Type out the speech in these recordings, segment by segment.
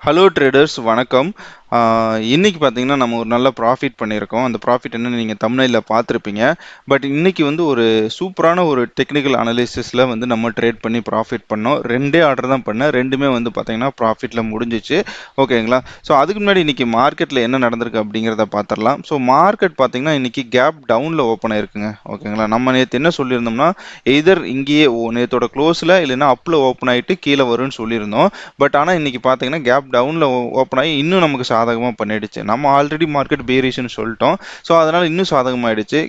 Hello traders வணக்கம். இன்னைக்கு பார்த்தீங்கன்னா நம்ம ஒரு நல்ல ப்ராஃபிட் பண்ணியிருக்கோம். அந்த ப்ராஃபிட் என்னன்னு நீங்கள் தம்ப்நெயில்ல பார்த்துருப்பீங்க. பட் இன்னைக்கு வந்து ஒரு சூப்பரான ஒரு டெக்னிக்கல் அனலிசிஸில் வந்து நம்ம ட்ரேட் பண்ணி ப்ராஃபிட் பண்ணோம். ரெண்டே ஆர்டர் தான் பண்ணேன், ரெண்டுமே வந்து பார்த்தீங்கன்னா ப்ராஃபிட்டில் முடிஞ்சிச்சு. ஓகேங்களா? ஸோ அதுக்கு முன்னாடி இன்னைக்கு மார்க்கெட்டில் என்ன நடந்திருக்கு அப்படிங்கிறத பார்த்துடலாம். ஸோ மார்க்கெட் பார்த்தீங்கன்னா இன்னைக்கு கேப் டவுனில் ஓப்பன் ஆயிருக்குங்க. ஓகேங்களா? நம்ம நேற்று என்ன சொல்லியிருந்தோம்னா எய்தர் இங்கேயே நேற்றோட க்ளோஸில் இல்லைன்னா அப்பில் ஓப்பன் ஆகிட்டு கீழே வரும்னு சொல்லியிருந்தோம். பட் ஆனால் இன்னைக்கு பார்த்தீங்கன்னா கேப் டவுனில் ஓப்பன் ஆகி இன்னும் நமக்கு சாதகமாக பண்ணிடுச்சு. நம்ம ஆல்ரெடி மார்க்கெட் பேரிஷ்னு சொல்லிட்டோம். ஸோ அதனால இன்னும் சாதகமாயிடுச்சு.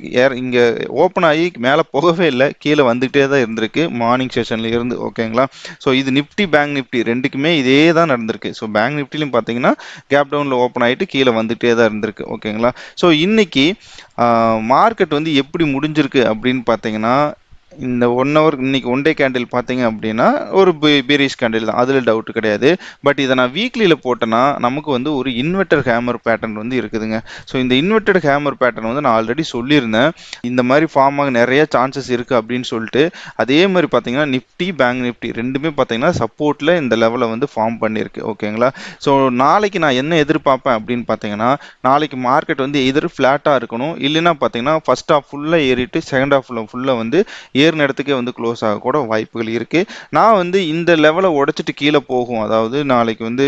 இங்கே ஓப்பன் ஆகி மேலே போகவே இல்லை, கீழே வந்துகிட்டே தான் இருந்திருக்கு மார்னிங் செஷன்ல இருந்து. ஓகேங்களா? ஸோ இது நிஃப்டி பேங்க் நிஃப்டி ரெண்டுக்குமே இதே தான் நடந்திருக்கு. ஸோ பேங்க் நிஃப்டிலையும் பார்த்தீங்கன்னா கேப் டவுனில் ஓப்பன் ஆகிட்டு கீழே வந்துகிட்டே தான் இருந்திருக்கு. ஓகேங்களா? ஸோ இன்னைக்கு மார்க்கெட் வந்து எப்படி முடிஞ்சிருக்கு அப்படின்னு பார்த்தீங்கன்னா இந்த 1 ஹவர் இன்னைக்கு ஒன் டே கேண்டில் பார்த்தீங்க அப்படின்னா ஒரு பேரிஷ் கேண்டில் தான், அதில் டவுட் கிடையாது. பட் இதை நான் வீக்லியில் போட்டேன்னா நமக்கு வந்து ஒரு இன்வெர்டர் ஹேமர் பேட்டர்ன் வந்து இருக்குதுங்க. ஸோ இந்த இன்வெர்டட் ஹேமர் பேட்டர்ன் வந்து நான் ஆல்ரெடி சொல்லியிருந்தேன், இந்த மாதிரி ஃபார்ம் ஆக நிறைய சான்சஸ் இருக்குது அப்படின்னு சொல்லிட்டு. அதே மாதிரி பார்த்தீங்கன்னா நிஃப்டி பேங்க் நிஃப்டி ரெண்டுமே பார்த்தீங்கன்னா சப்போர்ட்டில் இந்த லெவலை வந்து ஃபார்ம் பண்ணியிருக்கு. ஓகேங்களா? ஸோ நாளைக்கு நான் என்ன எதிர்பார்ப்பேன் அப்படின்னு பார்த்தீங்கன்னா, நாளைக்கு மார்க்கெட் வந்து எதிர் ஃப்ளாட்டாக இருக்கணும், இல்லைன்னா பார்த்தீங்கன்னா ஃபர்ஸ்ட் ஹாஃப் ஃபுல்லாக ஏறிட்டு செகண்ட் ஹாஃப் ஃபுல்லாக வந்து ஏறின இடத்துக்கே வந்து க்ளோஸ் ஆக கூட வாய்ப்புகள் இருக்கு. நான் வந்து இந்த லெவலை உடைச்சிட்டு கீழே போகும், அதாவது நாளைக்கு வந்து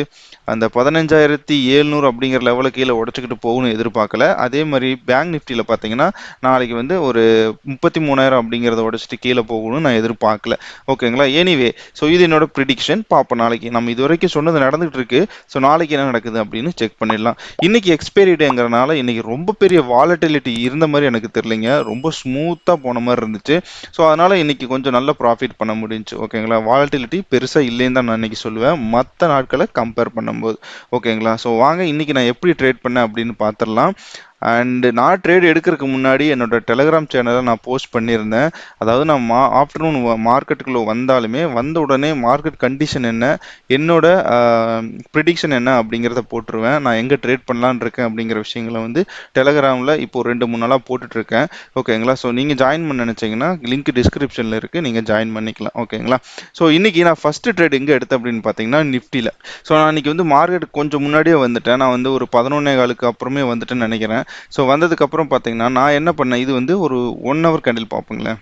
அந்த 15,700 அப்படிங்கிற லெவலை கீழே உடைச்சிக்கிட்டு போகணும்னு எதிர்பார்க்கல. அதே மாதிரி பேங்க் நிஃப்டியில் பார்த்தீங்கன்னா நாளைக்கு வந்து ஒரு 33,000 அப்படிங்கிறத உடைச்சிட்டு கீழே போகணும்னு நான் எதிர்பார்க்கல. ஓகேங்களா? எனிவே, ஸோ இது என்னோட ப்ரிடிக்ஷன். பார்ப்போம் நாளைக்கு. நம்ம இது வரைக்கும் சொன்னது நடந்துகிட்டு இருக்கு. ஸோ நாளைக்கு என்ன நடக்குது அப்படின்னு செக் பண்ணிடலாம். இன்னைக்கு எக்ஸ்பைரி டேங்கிறனால இன்னைக்கு ரொம்ப பெரிய வாலட்டிலிட்டி இருந்த மாதிரி எனக்கு தெரியலைங்க. ரொம்ப ஸ்மூத்தாக போன மாதிரி இருந்துச்சு. ஸோ அதனால் இன்னைக்கு கொஞ்சம் நல்ல ப்ராஃபிட் பண்ண முடிஞ்சுச்சு. ஓகேங்களா? வாலட்டிலிட்டி பெருசாக இல்லைன்னு தான் நான் இன்னைக்கு சொல்லுவேன், மற்ற நாட்களை கம்பேர் பண்ணும்போது. ஓகேங்களா? ஸோ வாங்க இன்னைக்கு நான் எப்படி ட்ரேட் பண்ணேன் அப்படின்னு பார்த்துடலாம். அண்டு நான் ட்ரேட் எடுக்கிறதுக்கு முன்னாடி என்னோட டெலகிராம் சேனலை நான் போஸ்ட் பண்ணியிருந்தேன். அதாவது நான் ஆஃப்டர்நூன் மார்க்கெட்டுக்குள்ளே வந்தாலுமே வந்த உடனே மார்க்கெட் கண்டிஷன் என்ன, என்னோட ப்ரிடிக்ஷன் என்ன அப்படிங்கிறத போட்டுருவேன். நான் எங்கே ட்ரேட் பண்ணலான்னு இருக்கேன் அப்படிங்கிற விஷயங்களை வந்து டெலகிராமில் இப்போ 2-3 நாளாக போட்டுட்ருக்கேன். ஓகேங்களா? ஸோ நீங்கள் ஜாயின் பண்ண நினச்சிங்கன்னா லிங்க் டிஸ்கிரிப்ஷனில் இருக்குது, நீங்கள் ஜாயின் பண்ணிக்கலாம். ஓகேங்களா? ஸோ இன்றைக்கி நான் ஃபஸ்ட்டு ட்ரேட் எங்கே எடுத்தேன் அப்படின்னு பார்த்தீங்கன்னா நிஃப்டியில். ஸோ நான் இன்றைக்கி வந்து மார்க்கெட் கொஞ்சம் முன்னாடியே வந்துட்டேன். நான் வந்து ஒரு 11:15 அப்புறமே வந்துட்டேன்னு நினைக்கிறேன். ஸோ வந்ததுக்கப்புறம் பார்த்தீங்கன்னா நான் என்ன பண்ணேன், இது வந்து ஒரு 1 ஹவர் கேண்டில் பார்ப்போங்களேன்.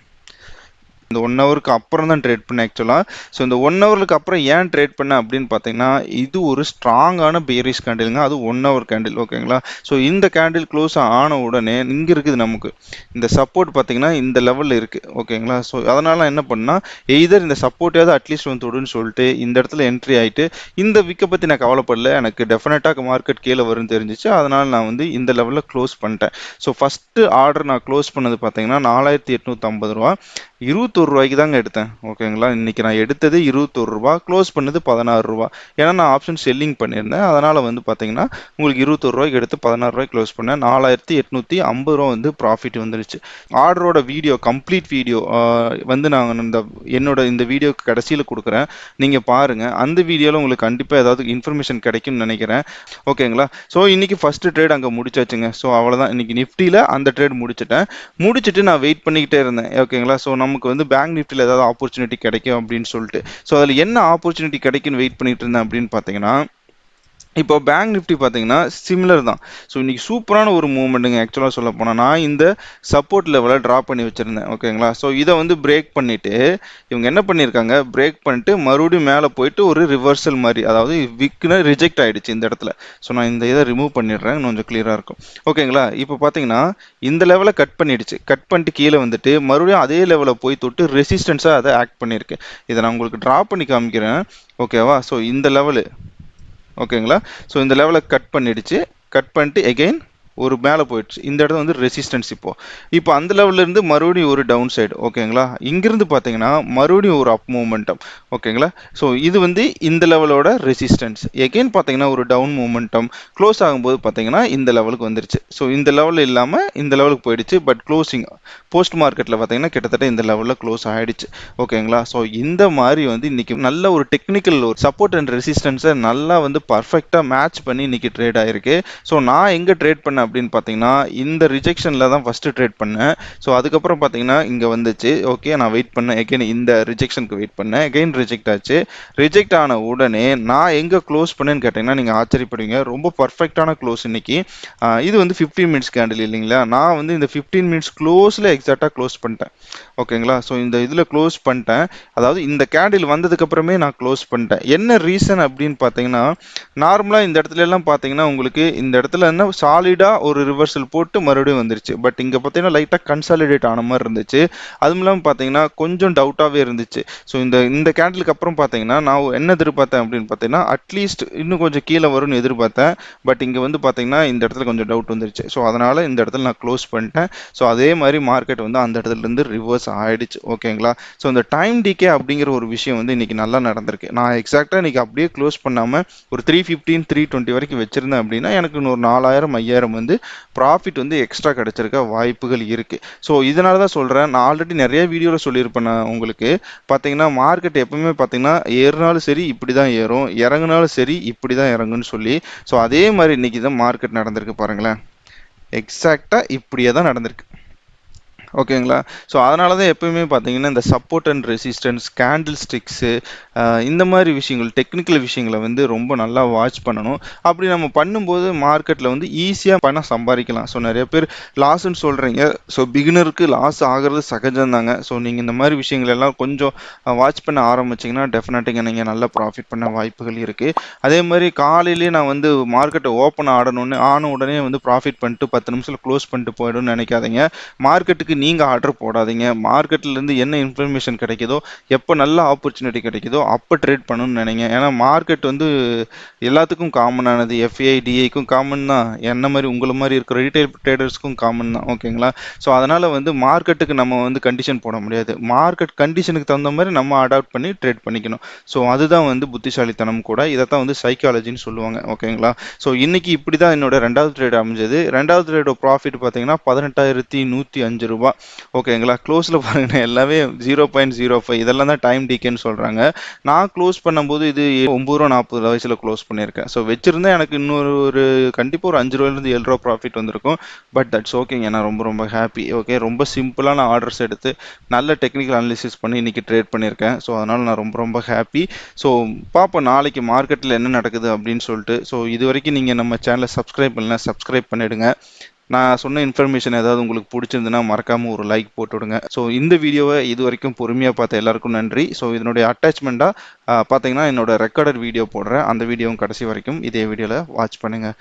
இந்த 1 ஹவருக்கு அப்புறம் தான் ட்ரேட் பண்ணேன் ஆக்சுவலாக. ஸோ இந்த 1 ஹவருக்கு அப்புறம் ஏன் ட்ரேட் பண்ணேன் அப்படின்னு பார்த்தீங்கன்னா, இது ஒரு ஸ்ட்ராங்கான பேரிஷ் கேண்டிலுங்க, அது 1 ஹவர் கேண்டில். ஓகேங்களா? ஸோ இந்த கேண்டில் க்ளோஸ் ஆன உடனே இங்கே இருக்குது நமக்கு இந்த சப்போர்ட் பார்த்தீங்கன்னா இந்த லெவலில் இருக்குது. ஓகேங்களா? ஸோ அதனால் நான் என்ன பண்ணால் எய்தர் இந்த சப்போர்ட்டையாவது அட்லீஸ்ட் வந்து தொடுன்னு சொல்லிட்டு இந்த இடத்துல என்ட்ரி ஆகிட்டு, இந்த விக்கை பற்றி நான் கவலைப்படல, எனக்கு டெஃபினட்டாக மார்க்கெட் கீழே வரும்னு தெரிஞ்சிச்சு. அதனால் நான் வந்து இந்த லெவலில் க்ளோஸ் பண்ணிட்டேன். ஸோ ஃபஸ்ட்டு ஆர்டர் நான் க்ளோஸ் பண்ணது பார்த்தீங்கன்னா 4,850 ரூபா, 21 ரூபாய்க்கு தாங்க எடுத்தேன். ஓகேங்களா? இன்னைக்கு நான் எடுத்தது 21 ரூபா, க்ளோஸ் பண்ணது 16 ரூபா. ஏன்னா நான் ஆப்ஷன் செல்லிங் பண்ணியிருந்தேன். அதனால் வந்து பார்த்தீங்கன்னா உங்களுக்கு 21 ரூபாய்க்கு எடுத்து 16 ரூபாய்க்கு க்ளோஸ் பண்ணேன். 4,850 ரூபா வந்து ப்ராஃபிட் வந்துருச்சு. ஆர்டரோட வீடியோ கம்ப்ளீட் வீடியோ வந்து நான் இந்த வீடியோக்கு கடைசியில் கொடுக்குறேன், நீங்கள் பாருங்கள். அந்த வீடியோவில் உங்களுக்கு கண்டிப்பாக ஏதாவது இன்ஃபர்மேஷன் கிடைக்கும்னு நினைக்கிறேன். ஓகேங்களா? ஸோ இன்னைக்கு ஃபஸ்ட்டு ட்ரேட் அங்கே முடிச்சாச்சுங்க. ஸோ அவ்வளோதான், இன்னைக்கு நிஃப்டியில் அந்த ட்ரேட் முடிச்சுட்டு நான் வெயிட் பண்ணிக்கிட்டே இருந்தேன். ஓகேங்களா? ஸோ நமக்கு வந்து பேங்க் நிஃப்டியில் ஏதாவது ஆப்பர்ச்சுனிட்டி கிடைக்கும் அப்படின்னு சொல்லிட்டு. ஸோ அதில் என்ன ஆப்பர்ச்சுனிட்டி கிடைக்குன்னு வெயிட் பண்ணிட்டு இருந்தேன் அப்படின்னு பார்த்தீங்கன்னா, இப்போ பேங்க் நிஃப்டி பார்த்தீங்கன்னா சிமிலர் தான். ஸோ இன்னைக்கு சூப்பரான ஒரு மூவ்மெண்ட்டுங்க. ஆக்சுவலாக சொல்ல போனால் நான் இந்த சப்போர்ட் லெவலை ட்ரா பண்ணி வச்சுருந்தேன். ஓகேங்களா? ஸோ இதை வந்து பிரேக் பண்ணிவிட்டு இவங்க என்ன பண்ணியிருக்காங்க, பிரேக் பண்ணிட்டு மறுபடியும் மேலே போயிட்டு ஒரு ரிவர்சல் மாதிரி, அதாவது விக்னு ரிஜெக்ட் ஆகிடுச்சு இந்த இடத்துல. ஸோ நான் இந்த இதை ரிமூவ் பண்ணிடுறேன், கொஞ்சம் கிளியராக இருக்கும். ஓகேங்களா? இப்போ பார்த்தீங்கன்னா இந்த லெவலை கட் பண்ணிடுச்சு. கட் பண்ணிட்டு கீழே வந்துட்டு மறுபடியும் அதே லெவலில் போய் தொட்டு ரெசிஸ்டன்ஸாக அதை ஆக்ட் பண்ணியிருக்கு. இதை நான் உங்களுக்கு ட்ரா பண்ணி காமிக்கிறேன். ஓகேவா? ஸோ இந்த லெவலு, ஓகேங்களா? ஸோ இந்த லெவலை கட் பண்ணிடுச்சு. கட் பண்ணிட்டு எகெயின் ஒரு மேலே போயிடுச்சு. இந்த இடத்துல வந்து ரெசிஸ்டன்ஸ். இப்போ அந்த லெவலில் இருந்து மறுபடியும் ஒரு டவுன் சைடு. ஓகேங்களா? இங்கிருந்து பார்த்தீங்கன்னா மறுபடியும் ஒரு அப் மூமெண்டம். ஓகேங்களா? ஸோ இது வந்து இந்த லெவலோட ரெசிஸ்டன்ஸ். எகெயின் பார்த்தீங்கன்னா ஒரு டவுன் மூமெண்டம். க்ளோஸ் ஆகும்போது பார்த்தீங்கன்னா இந்த லெவலுக்கு வந்துருச்சு. ஸோ இந்த லெவலில் இல்லாமல் இந்த லெவலுக்கு போயிடுச்சு. பட் க்ளோசிங் போஸ்ட் மார்க்கெட்டில் பார்த்தீங்கன்னா கிட்டத்தட்ட இந்த லெவலில் க்ளோஸ் ஆகிடுச்சு. ஓகேங்களா? ஸோ இந்த மாதிரி வந்து இன்னைக்கு நல்ல ஒரு டெக்னிக்கல் ஒரு சப்போர்ட் அண்ட் ரெசிஸ்டன்ஸை நல்லா வந்து பர்ஃபெக்டாக மேட்ச் பண்ணி இன்னைக்கு ட்ரேட் ஆகிருக்கு. ஸோ நான் எங்கே ட்ரேட் பண்ணேன் அப்படின்னு பார்த்தீங்கன்னா இந்த ரிஜெக்ஷனில் தான் ஃபஸ்ட்டு ட்ரேட் பண்ணேன். ஸோ அதுக்கப்புறம் பார்த்தீங்கன்னா இங்கே வந்துச்சு. ஓகே, நான் வெயிட் பண்ணேன். எகைன் இந்த ரிஜெக்ஷனுக்கு வெயிட் பண்ணேன். எகைன் ரிஜெக்ட் ஆச்சு. ரிஜெக்ட் ஆன உடனே நான் எங்கே க்ளோஸ் பண்ணேன்னு கேட்டிங்கன்னா நீங்கள் ஆச்சரியப்படுவீங்க. ரொம்ப பர்ஃபெக்டான க்ளோஸ் இன்னைக்கு. இது வந்து 15 மினிட்ஸ் கேண்டில் இல்லைங்களா? நான் வந்து இந்த 15 மினிட்ஸ் க்ளோஸில் எக்ஸாக்டாக க்ளோஸ் பண்ணிட்டேன். ஓகேங்களா? ஸோ இந்த இதில் க்ளோஸ் பண்ணிட்டேன். அதாவது இந்த கேண்டில் வந்ததுக்கு அப்புறமே நான் க்ளோஸ் பண்ணிட்டேன். என்ன ரீசன் அப்படின்னு பார்த்தீங்கன்னா, நார்மலாக இந்த இடத்துல எல்லாம் பார்த்தீங்கன்னா உங்களுக்கு இந்த இடத்துல என்ன சாலிடாக ஒரு ரிவர்சல் போட்டு மறுபடியும் வந்துருச்சு. பட் இங்கே பார்த்தீங்கன்னா லைட்டாக கன்சாலிடேட் ஆன மாதிரி இருந்துச்சு. அதுவும் இல்லாமல் பார்த்தீங்கன்னா கொஞ்சம் டவுட்டாகவே இருந்துச்சு. ஸோ இந்த இந்த கேண்டிலுக்கு அப்புறம் பார்த்தீங்கன்னா நான் என்ன எதிர்பார்த்தேன் அப்படின்னு பார்த்தீங்கன்னா அட்லீஸ்ட் இன்னும் கொஞ்சம் கீழே வரும்னு எதிர்பார்த்தேன். பட் இங்கே வந்து பார்த்தீங்கன்னா இந்த இடத்துல கொஞ்சம் டவுட் வந்துருச்சு. ஸோ அதனால் இந்த இடத்துல நான் க்ளோஸ் பண்ணிட்டேன். ஸோ அதே மாதிரி மார்க்கெட் வந்து அந்த இடத்துல இருந்து ரிவர்ஸ் ஆயிடுச்சு. ஓகேங்களா? ஸோ இந்த டைம் டிகே அப்படிங்கிற ஒரு விஷயம் வந்து இன்னைக்கு நல்லா நடந்திருக்கு. நான் எக்ஸாக்டாக இன்னைக்கு அப்படியே க்ளோஸ் பண்ணாமல் ஒரு 315 320 வரைக்கும் வச்சிருந்தேன் அப்படின்னா எனக்கு இன்னொரு 4000 5000 வந்து ப்ராஃபிட் வந்து எக்ஸ்ட்ரா கிடைச்சிருக்க வாய்ப்புகள் இருக்கு. ஸோ இதனால தான் சொல்றேன். நான் ஆல்ரெடி நிறைய வீடியோவில் சொல்லியிருப்பேன் நான் உங்களுக்கு. பார்த்தீங்கன்னா மார்க்கெட் எப்பவுமே பார்த்தீங்கன்னா ஏறினாலும் சரி இப்படி தான் ஏறும், இறங்குனாலும் சரி இப்படி தான் இறங்குன்னு சொல்லி. ஸோ அதே மாதிரி இன்னைக்கு தான் மார்க்கெட் நடந்திருக்கு பாருங்களேன். எக்ஸாக்டாக இப்படியே தான் நடந்திருக்கு. ஓகேங்களா? ஸோ அதனால தான் எப்பவுமே பார்த்தீங்கன்னா இந்த support and resistance candle sticks இந்த மாதிரி விஷயங்கள் டெக்னிக்கல் விஷயங்களை வந்து ரொம்ப நல்லா வாட்ச் பண்ணணும். அப்படி நம்ம பண்ணும்போது மார்க்கெட்டில் வந்து ஈஸியாக பணம் சம்பாதிக்கலாம். ஸோ நிறைய பேர் லாஸ்ன்னு சொல்கிறீங்க. ஸோ பிகினருக்கு லாஸ் ஆகிறது சகஜம் தாங்க. ஸோ நீங்கள் இந்த மாதிரி விஷயங்கள் எல்லாம் கொஞ்சம் வாட்ச் பண்ண ஆரம்பிச்சிங்கன்னா டெஃபினட்டாக நீங்கள் நல்லா ப்ராஃபிட் பண்ண வாய்ப்புகள் இருக்குது. அதே மாதிரி காலையிலேயே நான் வந்து மார்க்கெட்டை ஓப்பன் ஆன உடனே வந்து ப்ராஃபிட் பண்ணிட்டு 10 நிமிஷத்தில் க்ளோஸ் பண்ணிட்டு போயிடும்னு நினைக்காதீங்க. மார்க்கெட்டுக்கு நீங்கள் ஆர்டர் போடாதீங்க. மார்க்கெட்லேருந்து என்ன இன்ஃபர்மேஷன் கிடைக்குதோ, எப்போ நல்ல ஆப்பர்ச்சுனிட்டி கிடைக்குதோ அப்போ ட்ரேட் பண்ணணும்னு நினைங்க. ஏன்னா மார்க்கெட் வந்து எல்லாத்துக்கும் காமனானது. எஃப்ஐ டிஐக்கும் காமன் தான், என்ன மாதிரி உங்களை மாதிரி இருக்கிற ரீட்டைல் ட்ரேடர்ஸ்க்கும் காமன் தான். ஓகேங்களா? ஸோ அதனால் வந்து மார்க்கெட்டுக்கு நம்ம வந்து கண்டிஷன் போட முடியாது. மார்க்கெட் கண்டிஷனுக்கு தகுந்த மாதிரி நம்ம அடாப்ட் பண்ணி ட்ரேட் பண்ணிக்கணும். ஸோ அதுதான் வந்து புத்திசாலித்தனம் கூட. இதைத்தான் வந்து சைக்காலஜின்னு சொல்லுவாங்க. ஓகேங்களா? ஸோ இன்னைக்கு இப்படி தான் என்னோட ரெண்டாவது ட்ரேட் அமைஞ்சது. ரெண்டாவது ட்ரேடோட ப்ராஃபிட் பார்த்தீங்கன்னா 18,105 ரூபா. ஓகேங்களா? க்ளோஸில் பாருங்க எல்லாமே 0.05 இதெல்லாம் தான் டைம் டிகேன்னு சொல்கிறாங்க. நான் க்ளோஸ் பண்ணும்போது இது 9:40 க்ளோஸ் பண்ணியிருக்கேன். ஸோ வச்சிருந்தா எனக்கு இன்னொரு ஒரு கண்டிப்பாக ஒரு 5 7 ரூபா ப்ராஃபிட் வந்திருக்கும். பட் தட்ஸ் ஓகேங்க. நான் ரொம்ப ரொம்ப ஹாப்பி. ஓகே, ரொம்ப சிம்பிளான ஆர்டர்ஸ் எடுத்து நல்ல டெக்னிக்கல் அனாலிசிஸ் பண்ணி இன்னைக்கு ட்ரேட் பண்ணியிருக்கேன். ஸோ அதனால் நான் ரொம்ப ரொம்ப ஹாப்பி. ஸோ பார்ப்போம் நாளைக்கு மார்க்கெட்டில் என்ன நடக்குது அப்படின்னு சொல்லிட்டு. ஸோ இது வரைக்கும் நீங்கள் நம்ம சேனலை சப்ஸ்கிரைப் பண்ணல, சப்ஸ்கிரைப் பண்ணிடுங்க. நான் சொன்ன இன்ஃபர்மேஷன் ஏதாவது உங்களுக்கு பிடிச்சிருந்துன்னா மறக்காமல் ஒரு லைக் போட்டு விடுங்க. ஸோ இந்த வீடியோவை இது வரைக்கும் பொறுமையாக பார்த்த எல்லாருக்கும் நன்றி. ஸோ இதனுடைய அட்டாச்மெண்ட்டாக பார்த்தீங்கன்னா என்னோட ரெக்கார்டட் வீடியோ போடுறேன். அந்த வீடியோவும் கடைசி வரைக்கும் இதே வீடியோவில் வாட்ச் பண்ணுங்கள்.